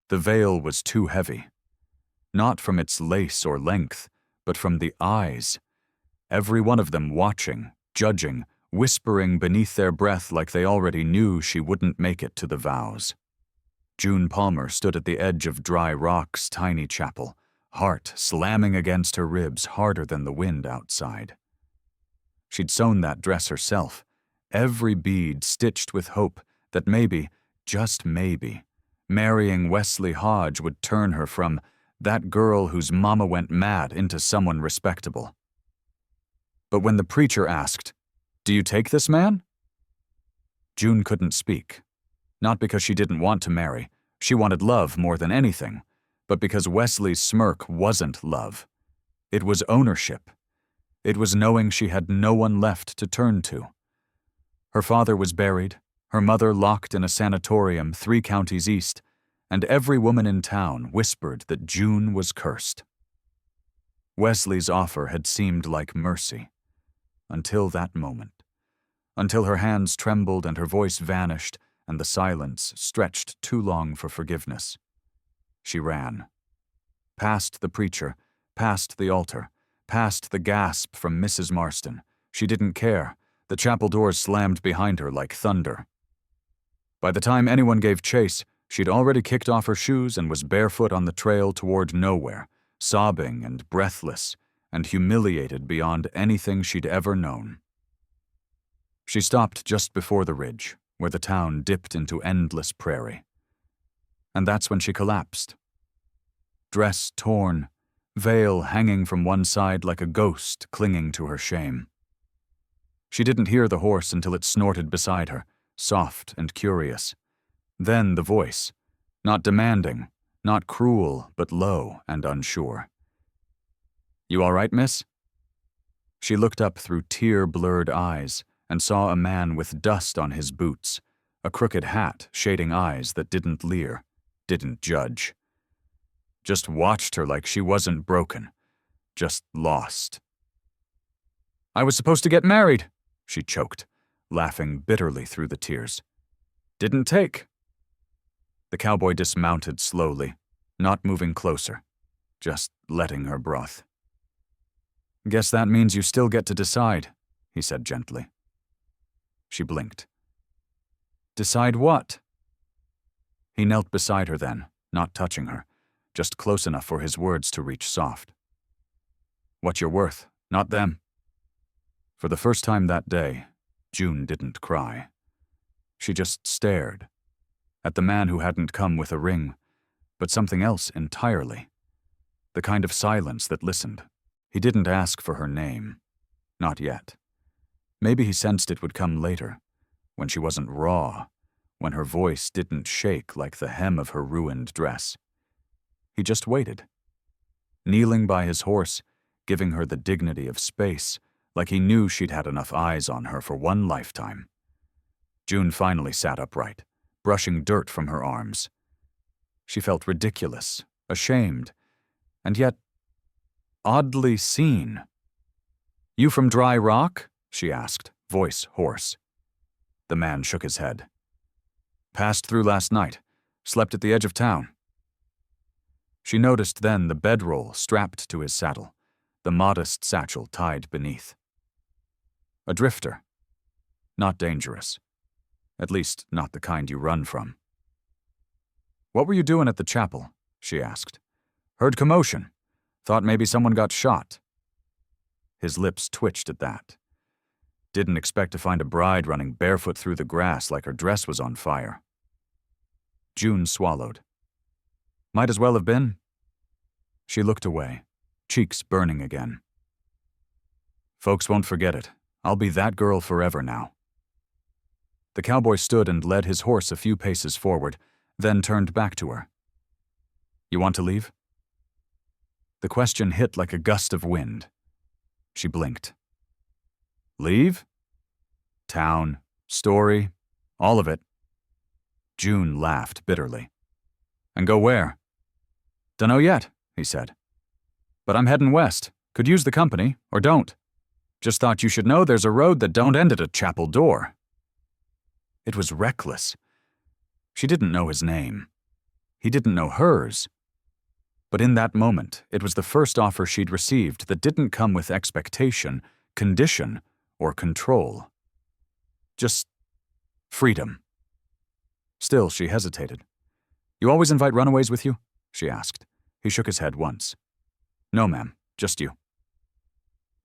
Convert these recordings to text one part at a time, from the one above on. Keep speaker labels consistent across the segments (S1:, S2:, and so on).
S1: The veil was too heavy. Not from its lace or length, but from the eyes. Every one of them watching, judging, whispering beneath their breath like they already knew she wouldn't make it to the vows. June Palmer stood at the edge of Dry Rock's tiny chapel, heart slamming against her ribs harder than the wind outside. She'd sewn that dress herself, every bead stitched with hope that maybe, just maybe, marrying Wesley Hodge would turn her from that girl whose mama went mad into someone respectable. But when the preacher asked, "Do you take this man?" June couldn't speak. Not because she didn't want to marry, she wanted love more than anything, but because Wesley's smirk wasn't love. It was ownership. It was knowing she had no one left to turn to. Her father was buried, her mother locked in a sanatorium 3 counties east, and every woman in town whispered that June was cursed. Wesley's offer had seemed like mercy. Until that moment. Until her hands trembled and her voice vanished and the silence stretched too long for forgiveness. She ran. Past the preacher, past the altar, past the gasp from Mrs. Marston. She didn't care. The chapel doors slammed behind her like thunder. By the time anyone gave chase, she'd already kicked off her shoes and was barefoot on the trail toward nowhere, sobbing and breathless, and humiliated beyond anything she'd ever known. She stopped just before the ridge, where the town dipped into endless prairie. And that's when she collapsed. Dress torn, veil hanging from one side like a ghost clinging to her shame. She didn't hear the horse until it snorted beside her, soft and curious. Then the voice, not demanding, not cruel, but low and unsure. "You all right, miss?" She looked up through tear-blurred eyes and saw a man with dust on his boots, a crooked hat shading eyes that didn't leer, didn't judge. Just watched her like she wasn't broken, just lost. "I was supposed to get married," she choked, laughing bitterly through the tears. "Didn't take." The cowboy dismounted slowly, not moving closer, just letting her broth. "Guess that means you still get to decide," he said gently. She blinked. "Decide what?" He knelt beside her then, not touching her, just close enough for his words to reach soft. "What you're worth, not them." For the first time that day, June didn't cry. She just stared at the man who hadn't come with a ring, but something else entirely. The kind of silence that listened. He didn't ask for her name. Not yet. Maybe he sensed it would come later, when she wasn't raw, when her voice didn't shake like the hem of her ruined dress. He just waited, kneeling by his horse, giving her the dignity of space, like he knew she'd had enough eyes on her for one lifetime. June finally sat upright, brushing dirt from her arms. She felt ridiculous, ashamed, and yet oddly seen. "You from Dry Rock?" she asked, voice hoarse. The man shook his head. "Passed through last night. Slept at the edge of town." She noticed then the bedroll strapped to his saddle, the modest satchel tied beneath. A drifter. Not dangerous. At least, not the kind you run from. "What were you doing at the chapel?" she asked. "Heard commotion. Thought maybe someone got shot." His lips twitched at that. Didn't expect to find a bride running barefoot through the grass like her dress was on fire. June swallowed. "Might as well have been." She looked away, cheeks burning again. "Folks won't forget it. I'll be that girl forever now." The cowboy stood and led his horse a few paces forward, then turned back to her. "You want to leave?" The question hit like a gust of wind. She blinked. "Leave?" "Town, story, all of it." June laughed bitterly. "And go where?" "Dunno yet," he said. "But I'm heading west. Could use the company, or don't. Just thought you should know there's a road that don't end at a chapel door." It was reckless. She didn't know his name. He didn't know hers. But in that moment, it was the first offer she'd received that didn't come with expectation, condition, or control. Just freedom. Still, she hesitated. "You always invite runaways with you?" she asked. He shook his head once. "No, ma'am, just you."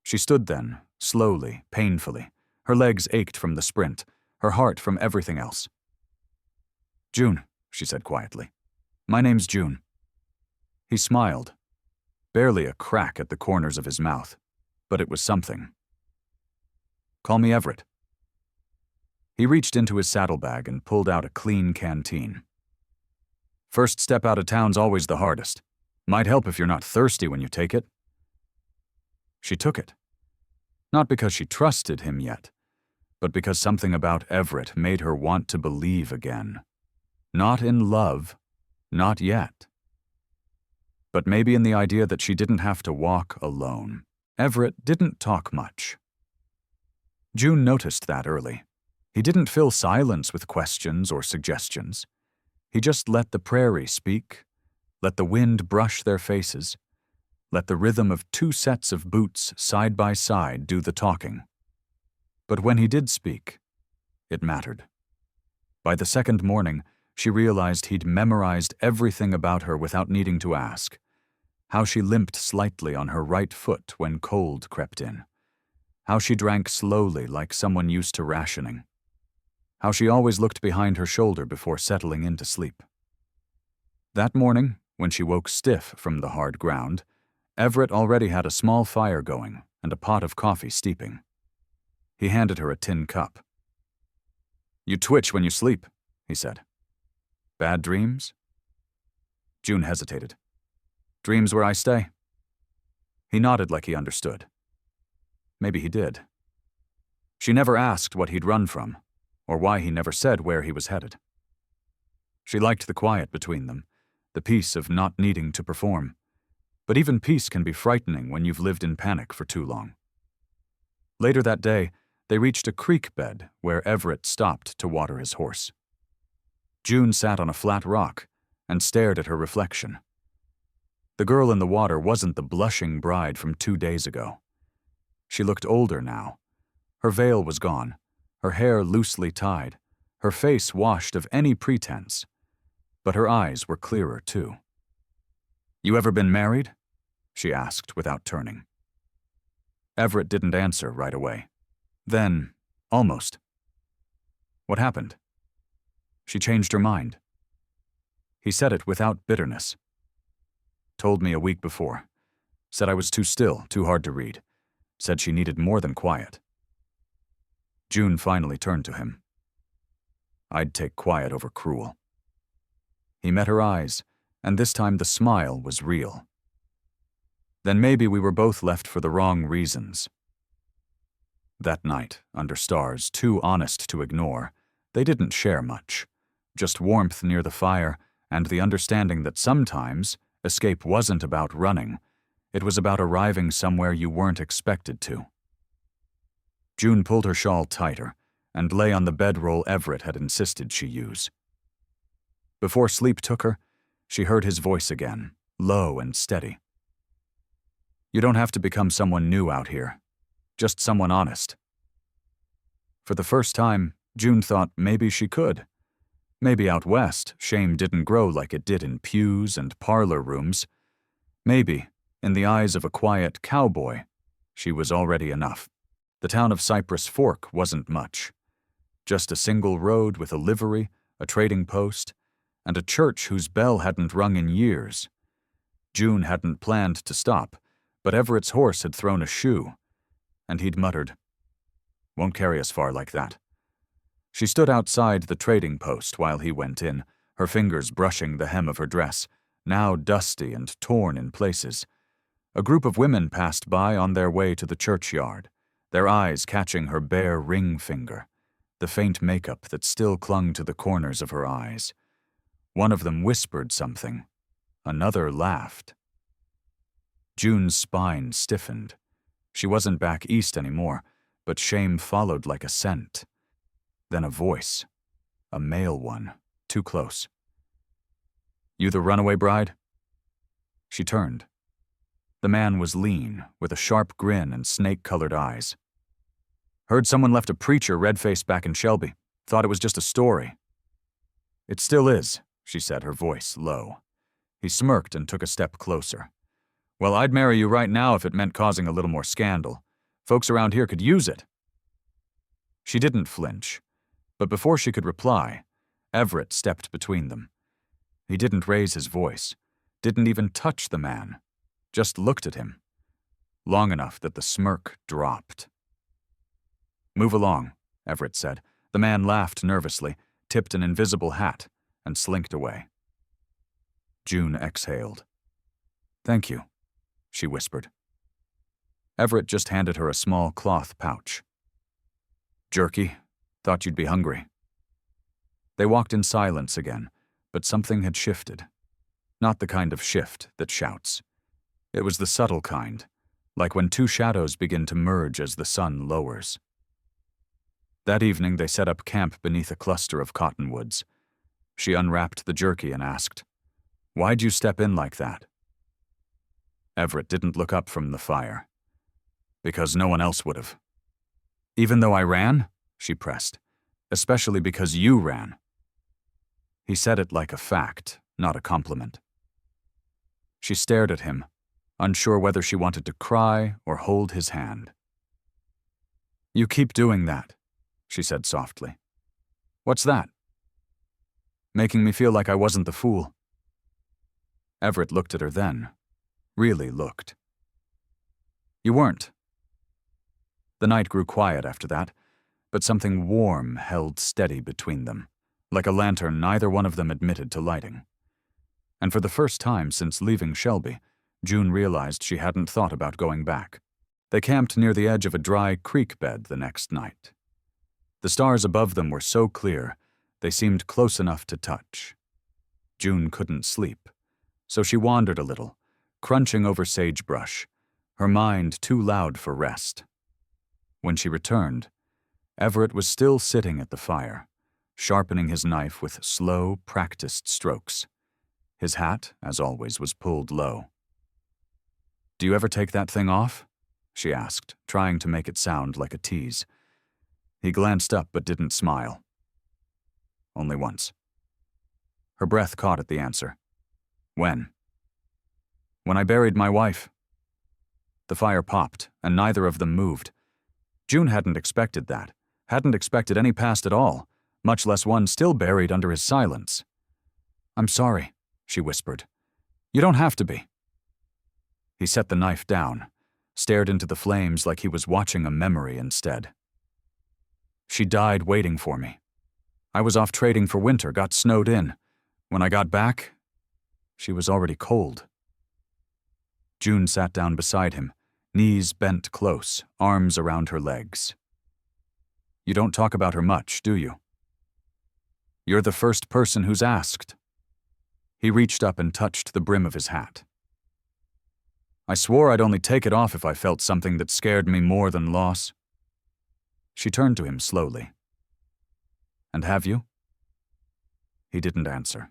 S1: She stood then, slowly, painfully. Her legs ached from the sprint, her heart from everything else. "June," she said quietly. "My name's June." He smiled, barely a crack at the corners of his mouth, but it was something. "Call me Everett." He reached into his saddlebag and pulled out a clean canteen. "First step out of town's always the hardest. Might help if you're not thirsty when you take it." She took it. Not because she trusted him yet, but because something about Everett made her want to believe again. Not in love, not yet. But maybe in the idea that she didn't have to walk alone. Everett didn't talk much. June noticed that early. He didn't fill silence with questions or suggestions. He just let the prairie speak, let the wind brush their faces, let the rhythm of two sets of boots side by side do the talking. But when he did speak, it mattered. By the second morning, she realized he'd memorized everything about her without needing to ask. How she limped slightly on her right foot when cold crept in. How she drank slowly like someone used to rationing. How she always looked behind her shoulder before settling into sleep. That morning, when she woke stiff from the hard ground, Everett already had a small fire going and a pot of coffee steeping. He handed her a tin cup. "You twitch when you sleep," he said. "Bad dreams?" June hesitated. "Dreams where I stay?" He nodded like he understood. Maybe he did. She never asked what he'd run from, or why he never said where he was headed. She liked the quiet between them, the peace of not needing to perform. But even peace can be frightening when you've lived in panic for too long. Later that day, they reached a creek bed where Everett stopped to water his horse. June sat on a flat rock and stared at her reflection. The girl in the water wasn't the blushing bride from 2 days ago. She looked older now. Her veil was gone, her hair loosely tied, her face washed of any pretense. But her eyes were clearer, too. "You ever been married?" she asked without turning. Everett didn't answer right away. Then, almost. "What happened?" She changed her mind. He said it without bitterness. "Told me a week before. Said I was too still, too hard to read. Said she needed more than quiet." June finally turned to him. "I'd take quiet over cruel." He met her eyes, and this time the smile was real. "Then maybe we were both left for the wrong reasons." That night, under stars too honest to ignore, they didn't share much. Just warmth near the fire and the understanding that sometimes escape wasn't about running. It was about arriving somewhere you weren't expected to. June pulled her shawl tighter and lay on the bedroll Everett had insisted she use. Before sleep took her, she heard his voice again, low and steady. "You don't have to become someone new out here. Just someone honest." For the first time, June thought maybe she could. Maybe out west, shame didn't grow like it did in pews and parlor rooms. Maybe, in the eyes of a quiet cowboy, she was already enough. The town of Cypress Fork wasn't much. Just a single road with a livery, a trading post, and a church whose bell hadn't rung in years. June hadn't planned to stop, but Everett's horse had thrown a shoe, and he'd muttered, "Won't carry us far like that." She stood outside the trading post while he went in, her fingers brushing the hem of her dress, now dusty and torn in places. A group of women passed by on their way to the churchyard, their eyes catching her bare ring finger, the faint makeup that still clung to the corners of her eyes. One of them whispered something. Another laughed. June's spine stiffened. She wasn't back east anymore, but shame followed like a scent. Then a voice. A male one, too close. You the runaway bride?" She turned. The man was lean, with a sharp grin and snake-colored eyes. "Heard someone left a preacher red-faced back in Shelby. Thought it was just a story." "It still is," she said, her voice low. He smirked and took a step closer. "Well, I'd marry you right now if it meant causing a little more scandal. Folks around here could use it." She didn't flinch, but before she could reply, Everett stepped between them. He didn't raise his voice, didn't even touch the man, just looked at him, long enough that the smirk dropped. "Move along," Everett said. The man laughed nervously, tipped an invisible hat, and slinked away. June exhaled. "Thank you," she whispered. Everett just handed her a small cloth pouch. "Jerky? Thought you'd be hungry." They walked in silence again, but something had shifted. Not the kind of shift that shouts. It was the subtle kind, like when two shadows begin to merge as the sun lowers. That evening they set up camp beneath a cluster of cottonwoods. She unwrapped the jerky and asked, "Why'd you step in like that?" Everett didn't look up from the fire. "Because no one else would have." "Even though I ran?" she pressed. "Especially because you ran." He said it like a fact, not a compliment. She stared at him, unsure whether she wanted to cry or hold his hand. "You keep doing that," she said softly. "What's that?" "Making me feel like I wasn't the fool." Everett looked at her then, really looked. "You weren't." The night grew quiet after that, but something warm held steady between them, like a lantern neither one of them admitted to lighting. And for the first time since leaving Shelby, June realized she hadn't thought about going back. They camped near the edge of a dry creek bed the next night. The stars above them were so clear, they seemed close enough to touch. June couldn't sleep, so she wandered a little, crunching over sagebrush, her mind too loud for rest. When she returned, Everett was still sitting at the fire, sharpening his knife with slow, practiced strokes. His hat, as always, was pulled low. "Do you ever take that thing off?" she asked, trying to make it sound like a tease. He glanced up but didn't smile. "Only once." Her breath caught at the answer. "When?" "When I buried my wife." The fire popped, and neither of them moved. June hadn't expected that, hadn't expected any past at all, much less one still buried under his silence. "I'm sorry," she whispered. "You don't have to be." He set the knife down, stared into the flames like he was watching a memory instead. "She died waiting for me. I was off trading for winter, got snowed in. When I got back, she was already cold." June sat down beside him, knees bent close, arms around her legs. "You don't talk about her much, do you?" "You're the first person who's asked." He reached up and touched the brim of his hat. "I swore I'd only take it off if I felt something that scared me more than loss." She turned to him slowly. "And have you?" He didn't answer.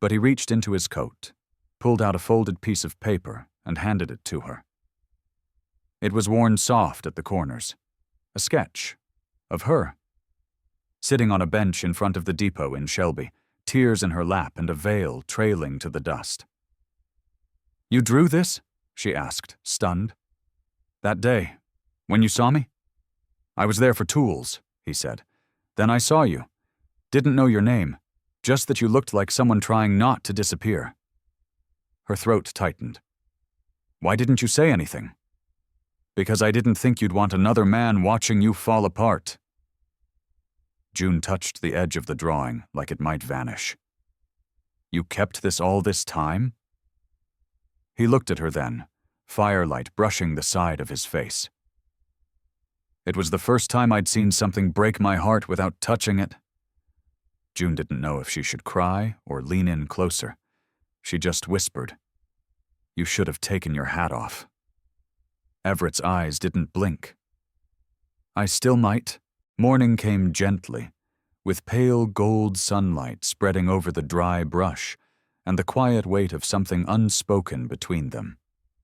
S1: But he reached into his coat, pulled out a folded piece of paper, and handed it to her. It was worn soft at the corners. A sketch. Of her. Sitting on a bench in front of the depot in Shelby, tears in her lap and a veil trailing to the dust. "You drew this?" she asked, stunned. "That day, when you saw me?" "I was there for tools," he said. "Then I saw you. Didn't know your name, just that you looked like someone trying not to disappear." Her throat tightened. "Why didn't you say anything?" "Because I didn't think you'd want another man watching you fall apart." June touched the edge of the drawing like it might vanish. "You kept this all this time?" He looked at her then, firelight brushing the side of his face. "It was the first time I'd seen something break my heart without touching it." June didn't know if she should cry or lean in closer. She just whispered, "You should have taken your hat off." Everett's eyes didn't blink. "I still might." Morning came gently, with pale gold sunlight spreading over the dry brush, and the quiet weight of something unspoken between them.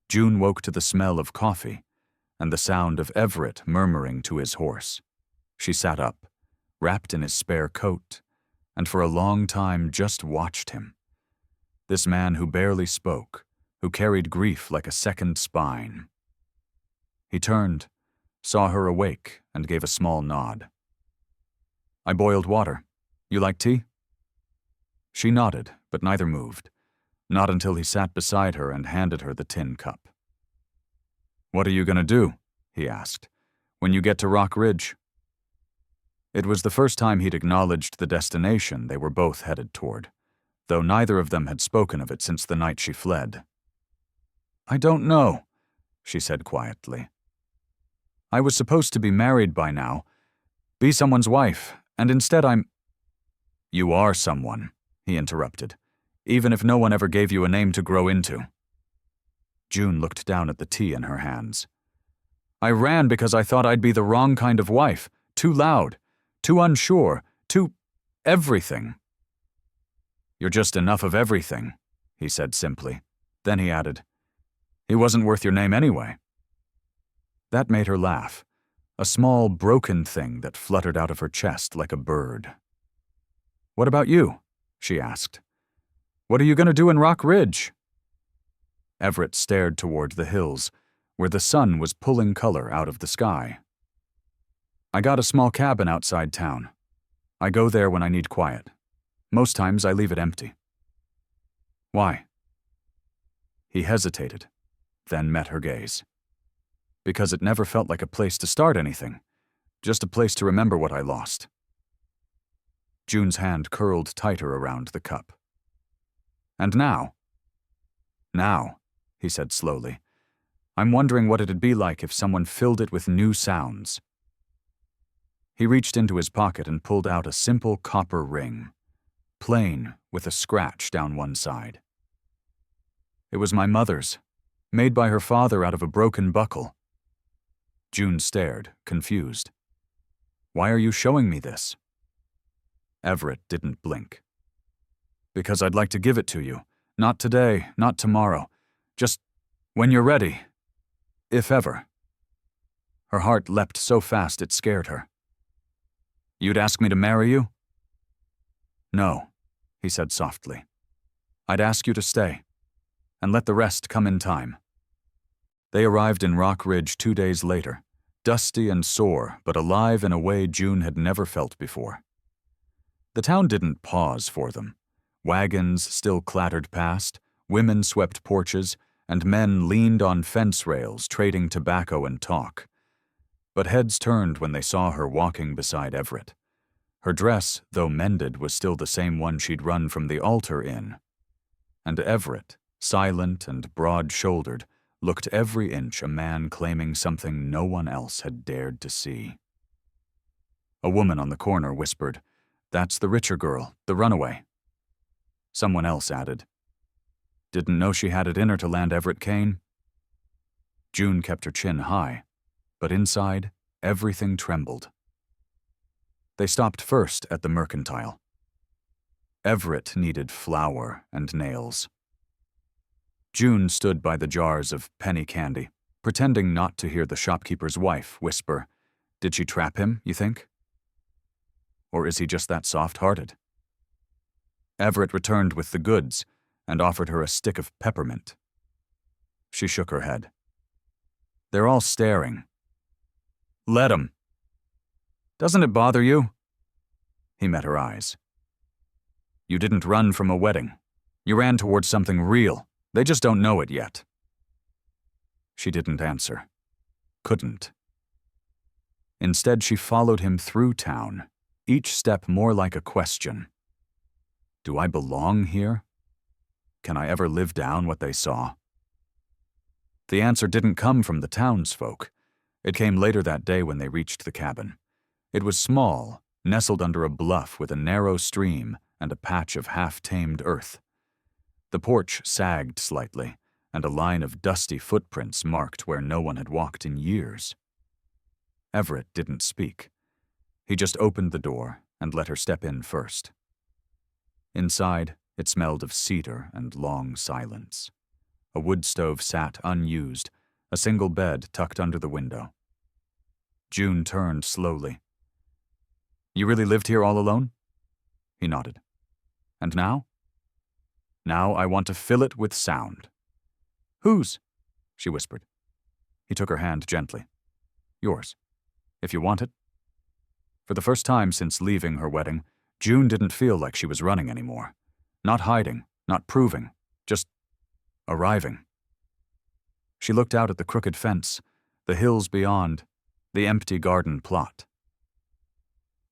S1: June woke to the smell of coffee and the sound of Everett murmuring to his horse. She sat up, wrapped in his spare coat, and for a long time just watched him. This man who barely spoke, who carried grief like a second spine. He turned, saw her awake, and gave a small nod. "I boiled water. You like tea?" She nodded, but neither moved, not until he sat beside her and handed her the tin cup. "What are you going to do?" he asked. "When you get to Rock Ridge?" It was the first time he'd acknowledged the destination they were both headed toward, though neither of them had spoken of it since the night she fled. "I don't know," she said quietly. "I was supposed to be married by now, be someone's wife, and instead I'm—" "You are someone," he interrupted, "even if no one ever gave you a name to grow into." June looked down at the tea in her hands. "I ran because I thought I'd be the wrong kind of wife, too loud, too unsure, too everything." "You're just enough of everything," he said simply. Then he added, "He wasn't worth your name anyway." That made her laugh, a small broken thing that fluttered out of her chest like a bird. "What about you?" she asked. "What are you going to do in Rock Ridge?" Everett stared toward the hills, where the sun was pulling color out of the sky. "I got a small cabin outside town. I go there when I need quiet. Most times I leave it empty." "Why?" He hesitated, then met her gaze. "Because it never felt like a place to start anything, just a place to remember what I lost." June's hand curled tighter around the cup. "And now?" "Now," he said slowly, "I'm wondering what it'd be like if someone filled it with new sounds." He reached into his pocket and pulled out a simple copper ring, plain with a scratch down one side. "It was my mother's, made by her father out of a broken buckle." June stared, confused. "Why are you showing me this?" Everett didn't blink. "Because I'd like to give it to you. Not today, not tomorrow. Just when you're ready. If ever." Her heart leapt so fast it scared her. "You'd ask me to marry you?" "No," he said softly. "I'd ask you to stay, and let the rest come in time." They arrived in Rock Ridge 2 days later, dusty and sore, but alive in a way June had never felt before. The town didn't pause for them. Wagons still clattered past, women swept porches, and men leaned on fence rails trading tobacco and talk. But heads turned when they saw her walking beside Everett. Her dress, though mended, was still the same one she'd run from the altar in. And Everett, silent and broad-shouldered, looked every inch a man claiming something no one else had dared to see. A woman on the corner whispered, "That's the richer girl, the runaway." Someone else added, "Didn't know she had it in her to land Everett Kane." June kept her chin high, but inside, everything trembled. They stopped first at the mercantile. Everett needed flour and nails. June stood by the jars of penny candy, pretending not to hear the shopkeeper's wife whisper, "Did she trap him, you think? Or is he just that soft-hearted?" Everett returned with the goods and offered her a stick of peppermint. She shook her head. "They're all staring." "Let 'em." "Doesn't it bother you?" He met her eyes. "You didn't run from a wedding. You ran towards something real. They just don't know it yet." She didn't answer. Couldn't. Instead, she followed him through town, each step more like a question. Do I belong here? Can I ever live down what they saw? The answer didn't come from the townsfolk. It came later that day when they reached the cabin. It was small, nestled under a bluff with a narrow stream and a patch of half-tamed earth. The porch sagged slightly, and a line of dusty footprints marked where no one had walked in years. Everett didn't speak. He just opened the door and let her step in first. Inside, It smelled of cedar and long silence. A wood stove sat unused, a single bed tucked under the window. June turned slowly. "You really lived here all alone?" He nodded. "And now?" "Now I want to fill it with sound." "Whose?" she whispered. He took her hand gently. "Yours, if you want it." For the first time since leaving her wedding, June didn't feel like she was running anymore. Not hiding, not proving, just arriving. She looked out at the crooked fence, the hills beyond, the empty garden plot.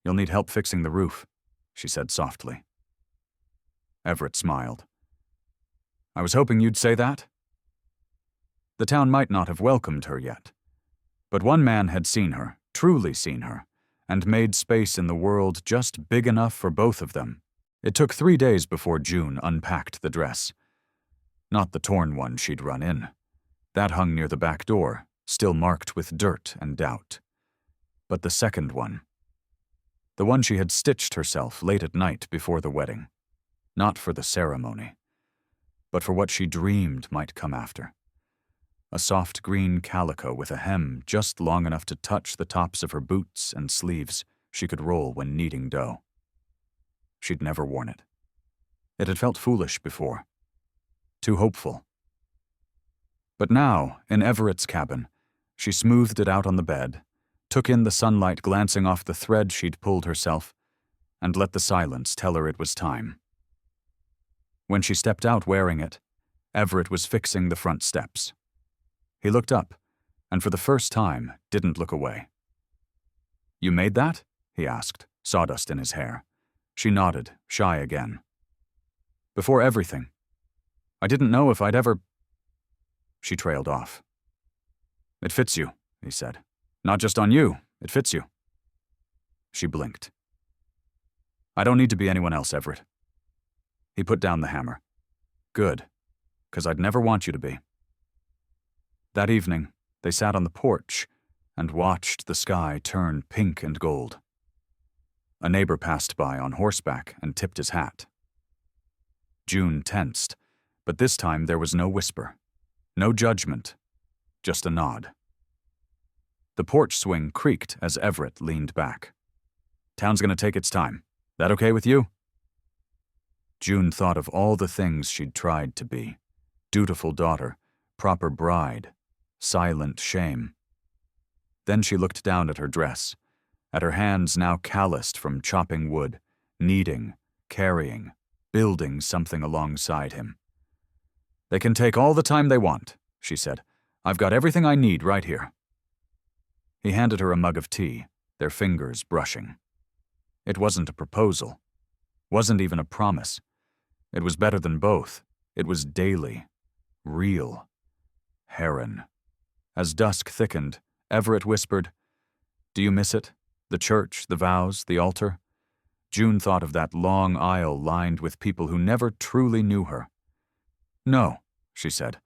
S1: "You'll need help fixing the roof," she said softly. Everett smiled. "I was hoping you'd say that." The town might not have welcomed her yet, but one man had seen her, truly seen her, and made space in the world just big enough for both of them. It took 3 days before June unpacked the dress. Not the torn one she'd run in. That hung near the back door, still marked with dirt and doubt. But the second one. The one she had stitched herself late at night before the wedding. Not for the ceremony, but for what she dreamed might come after. A soft green calico with a hem just long enough to touch the tops of her boots and sleeves she could roll when kneading dough. She'd never worn it. It had felt foolish before. Too hopeful. But now, in Everett's cabin, she smoothed it out on the bed, took in the sunlight glancing off the thread she'd pulled herself, and let the silence tell her it was time. When she stepped out wearing it, Everett was fixing the front steps. He looked up, and for the first time, didn't look away. "You made that?" he asked, sawdust in his hair. She nodded, shy again. "Before everything. I didn't know if I'd ever—" She trailed off. "It fits you," he said. "Not just on you, it fits you." She blinked. "I don't need to be anyone else, Everett." He put down the hammer. "Good, 'cause I'd never want you to be." That evening, they sat on the porch and watched the sky turn pink and gold. A neighbor passed by on horseback and tipped his hat. June tensed, but this time there was no whisper, no judgment, just a nod. The porch swing creaked as Everett leaned back. "Town's gonna take its time. That okay with you?" June thought of all the things she'd tried to be. Dutiful daughter, proper bride, silent shame. Then she looked down at her dress, at her hands now calloused from chopping wood, kneading, carrying, building something alongside him. "They can take all the time they want," she said. "I've got everything I need right here." He handed her a mug of tea, their fingers brushing. It wasn't a proposal, wasn't even a promise. It was better than both. It was daily, real. Heron. As dusk thickened, Everett whispered, "Do you miss it? The church, the vows, the altar?" June thought of that long aisle lined with people who never truly knew her. "No," she said.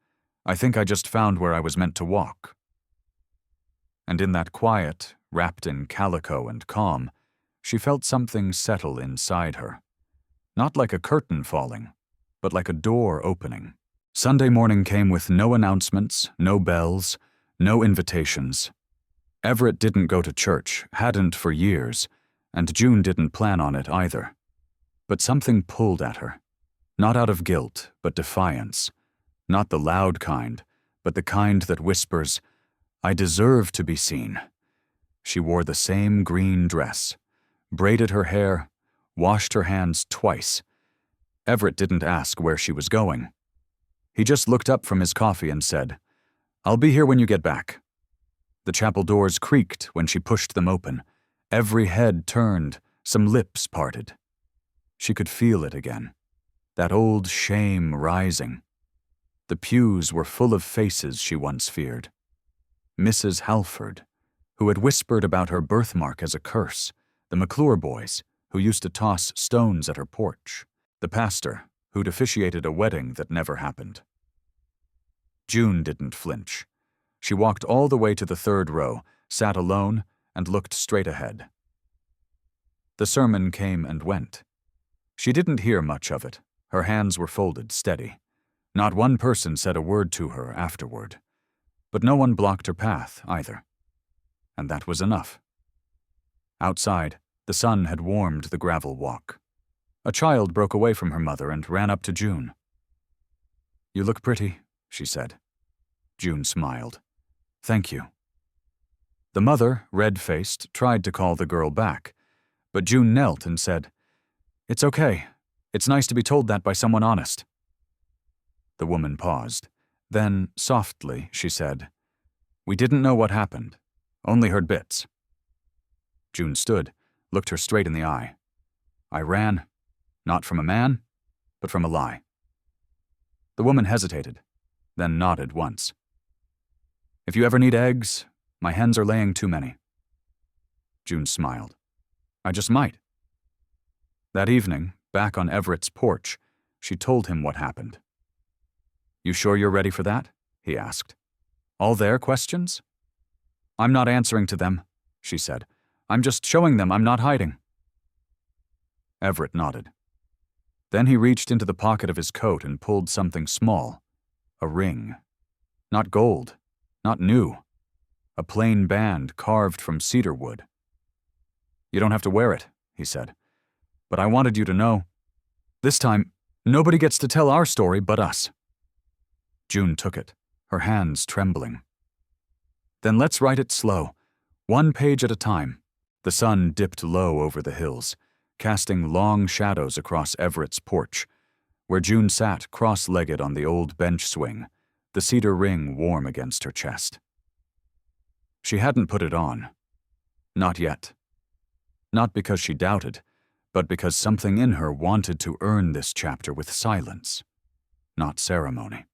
S1: "I think I just found where I was meant to walk." And in that quiet, wrapped in calico and calm, she felt something settle inside her. Not like a curtain falling, but like a door opening. Sunday morning came with no announcements, no bells, no invitations. Everett didn't go to church, hadn't for years, and June didn't plan on it either. But something pulled at her. Not out of guilt, but defiance. Not the loud kind, but the kind that whispers, "I deserve to be seen." She wore the same green dress, braided her hair, washed her hands twice. Everett didn't ask where she was going. He just looked up from his coffee and said, "I'll be here when you get back." The chapel doors creaked when she pushed them open. Every head turned, some lips parted. She could feel it again. That old shame rising. The pews were full of faces she once feared. Mrs. Halford, who had whispered about her birthmark as a curse, the McClure boys, who used to toss stones at her porch, the pastor, who'd officiated a wedding that never happened. June didn't flinch. She walked all the way to the third row, sat alone, and looked straight ahead. The sermon came and went. She didn't hear much of it. Her hands were folded, steady. Not one person said a word to her afterward. But no one blocked her path, either. And that was enough. Outside, the sun had warmed the gravel walk. A child broke away from her mother and ran up to June. "You look pretty," she said. June smiled. "Thank you." The mother, red-faced, tried to call the girl back, but June knelt and said, "It's okay. It's nice to be told that by someone honest." The woman paused. Then, softly, she said, "We didn't know what happened. Only heard bits." June stood, looked her straight in the eye. "I ran, not from a man, but from a lie." The woman hesitated, then nodded once. "If you ever need eggs, my hens are laying too many." June smiled. "I just might." That evening, back on Everett's porch, she told him what happened. "You sure you're ready for that?" he asked. "All their questions?" "I'm not answering to them," she said. "I'm just showing them I'm not hiding." Everett nodded. Then he reached into the pocket of his coat and pulled something small. A ring. Not gold. Not new. A plain band carved from cedar wood. "You don't have to wear it," he said. "But I wanted you to know. This time, nobody gets to tell our story but us." June took it, her hands trembling. "Then let's write it slow, one page at a time." The sun dipped low over the hills, casting long shadows across Everett's porch, where June sat cross-legged on the old bench swing, the cedar ring warm against her chest. She hadn't put it on. Not yet. Not because she doubted, but because something in her wanted to earn this chapter with silence, not ceremony.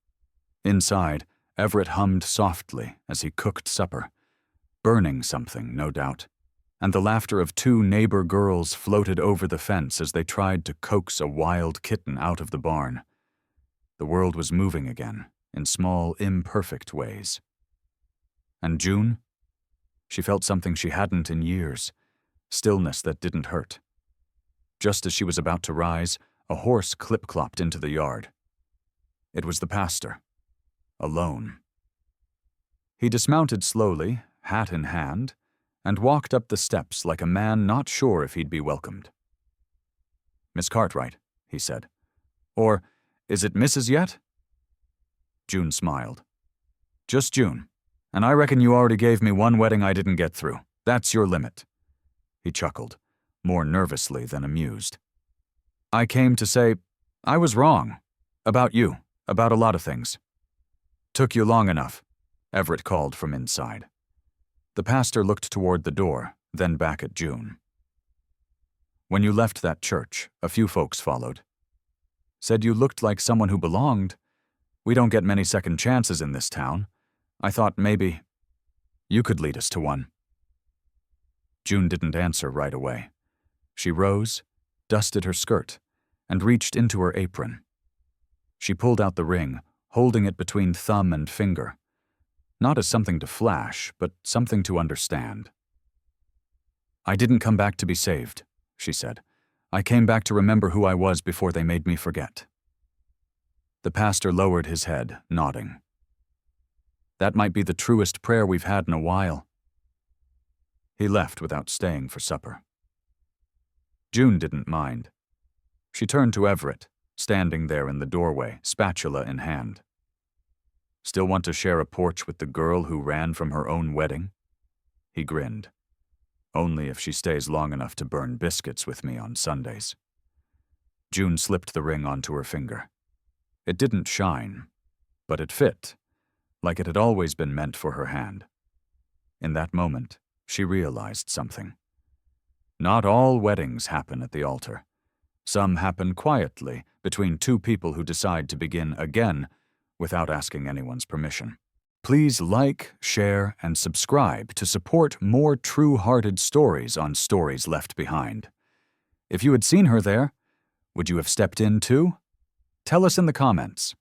S1: Inside, Everett hummed softly as he cooked supper, burning something, no doubt, and the laughter of two neighbor girls floated over the fence as they tried to coax a wild kitten out of the barn. The world was moving again, in small, imperfect ways. And June? She felt something she hadn't in years, stillness that didn't hurt. Just as she was about to rise, a horse clip-clopped into the yard. It was the pastor. Alone. He dismounted slowly, hat in hand, and walked up the steps like a man not sure if he'd be welcomed. "Miss Cartwright," he said. "Or, is it Mrs. yet?" June smiled. "Just June, and I reckon you already gave me one wedding I didn't get through. That's your limit." He chuckled, more nervously than amused. "I came to say I was wrong. About you, about a lot of things." "Took you long enough," Everett called from inside. The pastor looked toward the door, then back at June. "When you left that church, a few folks followed. Said you looked like someone who belonged. We don't get many second chances in this town. I thought maybe you could lead us to one." June didn't answer right away. She rose, dusted her skirt, and reached into her apron. She pulled out the ring, holding it between thumb and finger. Not as something to flash, but something to understand. "I didn't come back to be saved," she said. "I came back to remember who I was before they made me forget." The pastor lowered his head, nodding. "That might be the truest prayer we've had in a while." He left without staying for supper. June didn't mind. She turned to Everett, standing there in the doorway, spatula in hand. "Still want to share a porch with the girl who ran from her own wedding?" He grinned. "Only if she stays long enough to burn biscuits with me on Sundays." June slipped the ring onto her finger. It didn't shine, but it fit, like it had always been meant for her hand. In that moment, she realized something. Not all weddings happen at the altar. Some happen quietly between two people who decide to begin again without asking anyone's permission. Please like, share, and subscribe to support more true-hearted stories on Stories Left Behind. If you had seen her there, would you have stepped in too? Tell us in the comments.